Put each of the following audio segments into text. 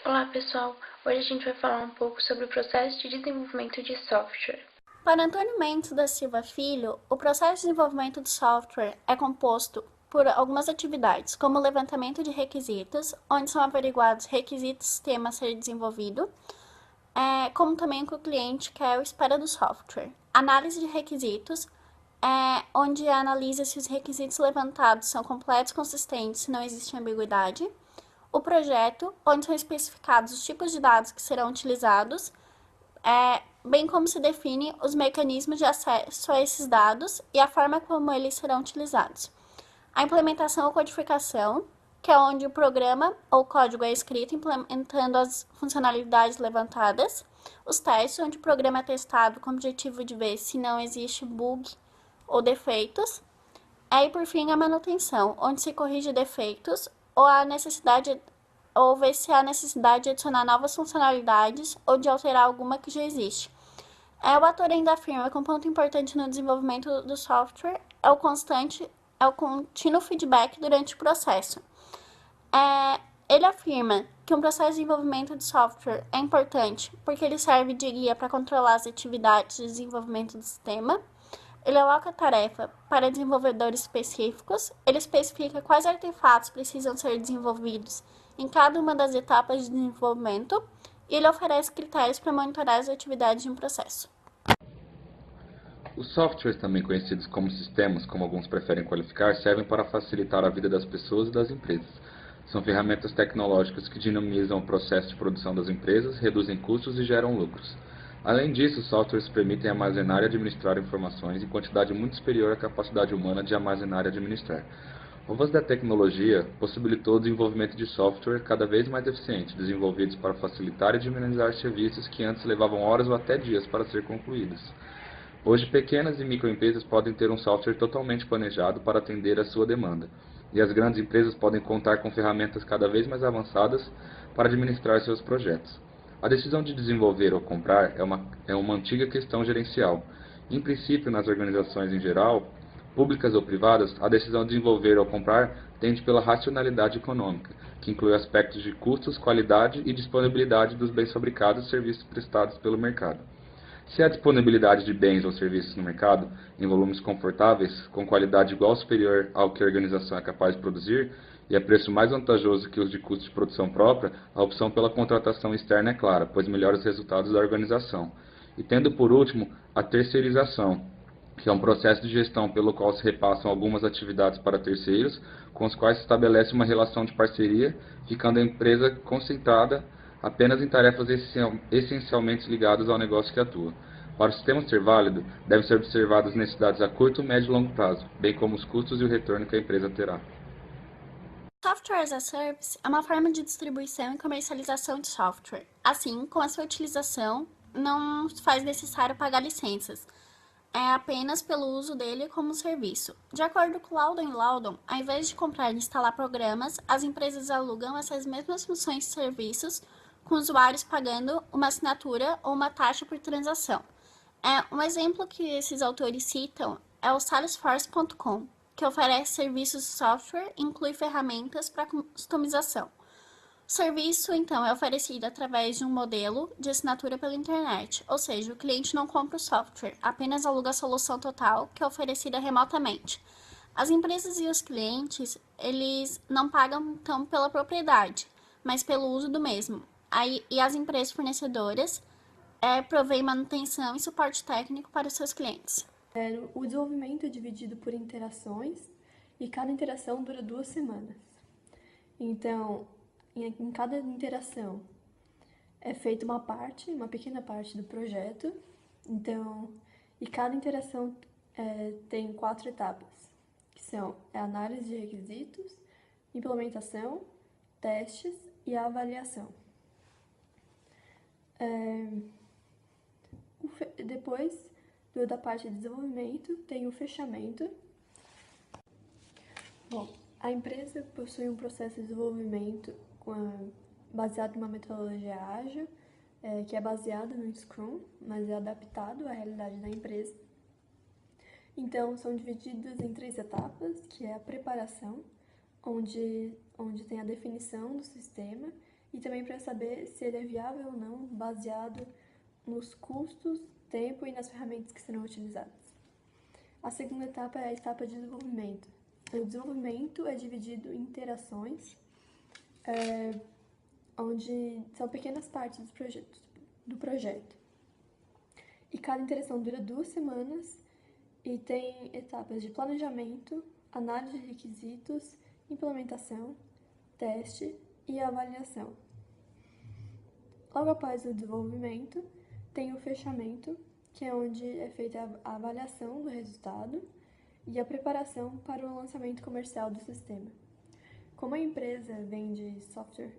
Olá pessoal, hoje a gente vai falar um pouco sobre o processo de desenvolvimento de software. Para Antônio Mendes da Silva Filho, o processo de desenvolvimento de software é composto por algumas atividades, como o levantamento de requisitos, onde são averiguados requisitos do sistema a ser desenvolvido, como também o que o cliente quer ou espera do software. Análise de requisitos, onde analisa se os requisitos levantados são completos, consistentes, se não existe ambiguidade. O projeto, onde são especificados os tipos de dados que serão utilizados, bem como se define os mecanismos de acesso a esses dados e a forma como eles serão utilizados. A implementação ou codificação, que é onde o programa ou código é escrito implementando as funcionalidades levantadas. Os testes, onde o programa é testado com o objetivo de ver se não existe bug ou defeitos. E por fim, a manutenção, onde se corrige defeitos ou ver se há necessidade de adicionar novas funcionalidades ou de alterar alguma que já existe. O autor ainda afirma que um ponto importante no desenvolvimento do software é o contínuo feedback durante o processo. Ele afirma que um processo de desenvolvimento de software é importante porque ele serve de guia para controlar as atividades de desenvolvimento do sistema. Ele aloca a tarefa para desenvolvedores específicos, ele especifica quais artefatos precisam ser desenvolvidos em cada uma das etapas de desenvolvimento e ele oferece critérios para monitorar as atividades de um processo. Os softwares, também conhecidos como sistemas, como alguns preferem qualificar, servem para facilitar a vida das pessoas e das empresas. São ferramentas tecnológicas que dinamizam o processo de produção das empresas, reduzem custos e geram lucros. Além disso, os softwares permitem armazenar e administrar informações em quantidade muito superior à capacidade humana de armazenar e administrar. O avanço da tecnologia possibilitou o desenvolvimento de software cada vez mais eficientes, desenvolvidos para facilitar e dinamizar serviços que antes levavam horas ou até dias para ser concluídos. Hoje, pequenas e microempresas podem ter um software totalmente planejado para atender a sua demanda, e as grandes empresas podem contar com ferramentas cada vez mais avançadas para administrar seus projetos. A decisão de desenvolver ou comprar é uma antiga questão gerencial. Em princípio, nas organizações em geral, públicas ou privadas, a decisão de desenvolver ou comprar tende pela racionalidade econômica, que inclui aspectos de custos, qualidade e disponibilidade dos bens fabricados e serviços prestados pelo mercado. Se há disponibilidade de bens ou serviços no mercado, em volumes confortáveis, com qualidade igual ou superior ao que a organização é capaz de produzir, e a preço mais vantajoso que os de custo de produção própria, a opção pela contratação externa é clara, pois melhora os resultados da organização. E tendo por último, a terceirização, que é um processo de gestão pelo qual se repassam algumas atividades para terceiros, com os quais se estabelece uma relação de parceria, ficando a empresa concentrada apenas em tarefas essencialmente ligadas ao negócio que atua. Para o sistema ser válido, devem ser observadas as necessidades a curto, médio e longo prazo, bem como os custos e o retorno que a empresa terá. Software as a Service é uma forma de distribuição e comercialização de software. Assim, com a sua utilização, não faz necessário pagar licenças, é apenas pelo uso dele como serviço. De acordo com Loudon e Loudon, ao invés de comprar e instalar programas, as empresas alugam essas mesmas funções e serviços, com usuários pagando uma assinatura ou uma taxa por transação. Um exemplo que esses autores citam é o Salesforce.com, que oferece serviços de software e inclui ferramentas para customização. O serviço, então, é oferecido através de um modelo de assinatura pela internet, ou seja, o cliente não compra o software, apenas aluga a solução total, que é oferecida remotamente. As empresas e os clientes, eles não pagam, então, pela propriedade, mas pelo uso do mesmo. E as empresas fornecedoras provém manutenção e suporte técnico para os seus clientes. O desenvolvimento é dividido por interações e cada interação dura 2 semanas. Então, em cada interação é feita uma pequena parte do projeto. Então, e cada interação tem 4 etapas, que são a análise de requisitos, implementação, testes e a avaliação. Depois da parte de desenvolvimento, tem o fechamento. Bom, a empresa possui um processo de desenvolvimento baseado numa metodologia ágil, que é baseada no Scrum, mas é adaptado à realidade da empresa. Então, são divididos em 3 etapas, que é a preparação, onde tem a definição do sistema e também para saber se ele é viável ou não, baseado nos custos, tempo e nas ferramentas que serão utilizadas. A segunda etapa é a etapa de desenvolvimento. O desenvolvimento é dividido em interações, onde são pequenas partes do projeto. E cada interação dura 2 semanas e tem etapas de planejamento, análise de requisitos, implementação, teste e avaliação. Logo após o desenvolvimento, tem o fechamento, que é onde é feita a avaliação do resultado e a preparação para o lançamento comercial do sistema. Como a empresa vende software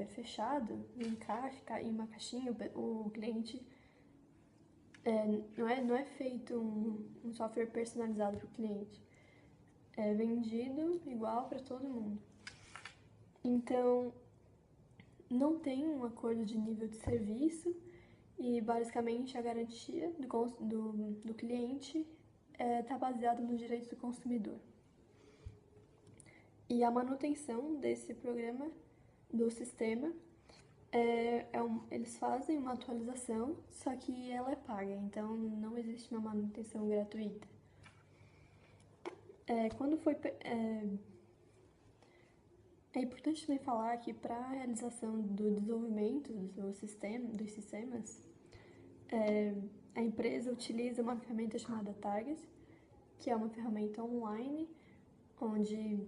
fechado, em caixa, em uma caixinha, o cliente não é feito um software personalizado para o cliente. É vendido igual para todo mundo. Então, não tem um acordo de nível de serviço e, basicamente, a garantia do cliente está baseada nos direitos do consumidor. E a manutenção desse programa, do sistema, eles fazem uma atualização, só que ela é paga, então não existe uma manutenção gratuita. É importante também falar que para a realização do desenvolvimento dos sistemas, a empresa utiliza uma ferramenta chamada Target, que é uma ferramenta online, onde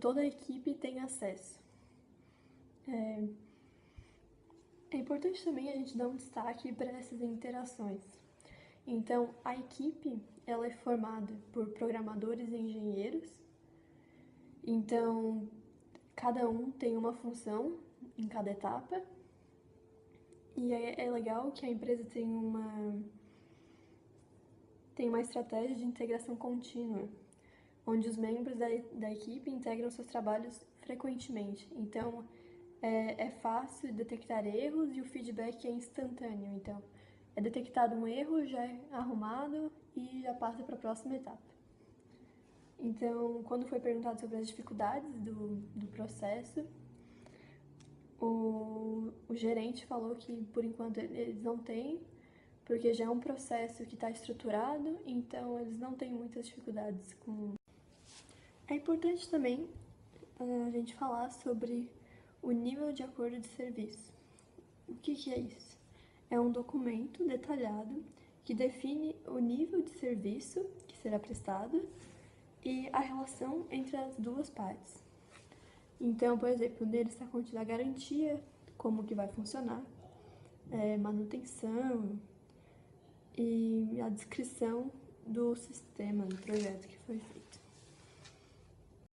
toda a equipe tem acesso. É importante também a gente dar um destaque para essas interações. Então, a equipe ela é formada por programadores e engenheiros. Então, cada um tem uma função em cada etapa. E é legal que a empresa tem uma estratégia de integração contínua, onde os membros da equipe integram seus trabalhos frequentemente. Então, é fácil detectar erros e o feedback é instantâneo. Então, é detectado um erro, já é arrumado e já passa para a próxima etapa. Então, quando foi perguntado sobre as dificuldades do processo, o gerente falou que, por enquanto, eles não têm, porque já é um processo que está estruturado, então eles não têm muitas dificuldades com... É importante também a gente falar sobre o nível de acordo de serviço. O que é isso? É um documento detalhado que define o nível de serviço que será prestado e a relação entre as duas partes. Então, por exemplo, nele está contida a garantia, como que vai funcionar, manutenção e a descrição do sistema, do projeto que foi feito.